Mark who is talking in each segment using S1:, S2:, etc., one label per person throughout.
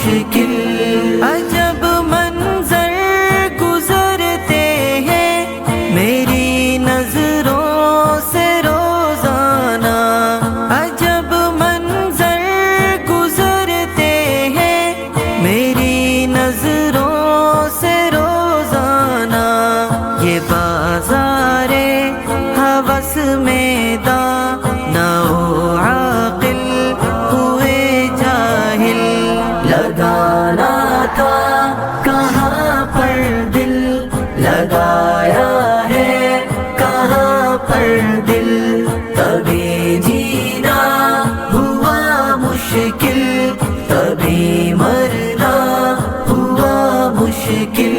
S1: مشکل، عجب منظر گزرتے ہیں میری نظروں سے روزانہ، عجب منظر گزرتے ہیں میری نظروں سے روزانہ، یہ بازار ہوس میں دانا و عاقل ہوئے جاہل، لگانا تھا کہاں پر دل، لگایا ہے کہاں پر دل، تبھی جینا ہوا مشکل، تبھی مرنا ہوا مشکل،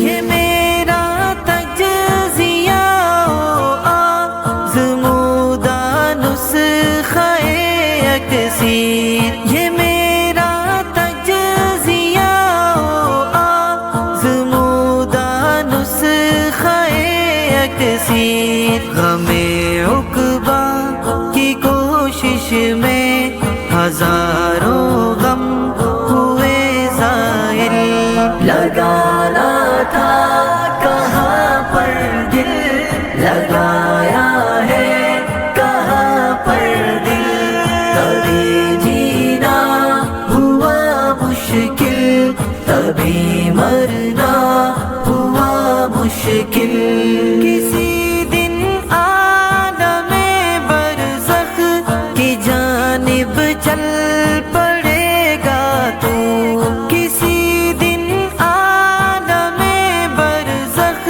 S1: یہ میرا تجزیہ و آزمودہ نسخہ یکسیر، یہ میرا تجزیہ و آزمودہ نسخہ یکسیر، غم عقبہ کی کوشش میں ہزاروں غم ہوئے زائل، لگانا تھا کہاں پر دل، لگایا ہے کہاں پر دل، تبھی جینا ہوا مشکل، تبھی مرنا ہوا مشکل، کسی دن عالم برزخ کی جانب چل پڑے گا تو، کسی دن عالم برزخ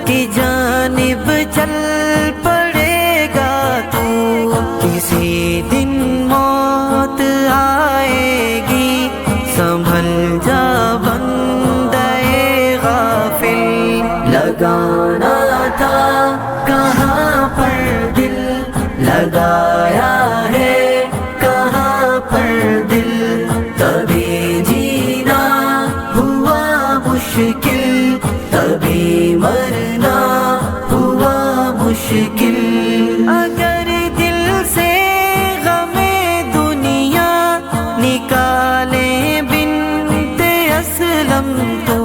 S1: کی جانب چل پڑے گا تو، کسی دن موت آئے گی سنبھل جا بندے غافل، لگانا تھا کہاں پر دل، لگایا ہے کہاں پر دل، تبھی جینا ہوا مشکل، تبھی مرنا ہوا مشکل، اگر دل سے غم دنیا نکالے بنت اسلم تو،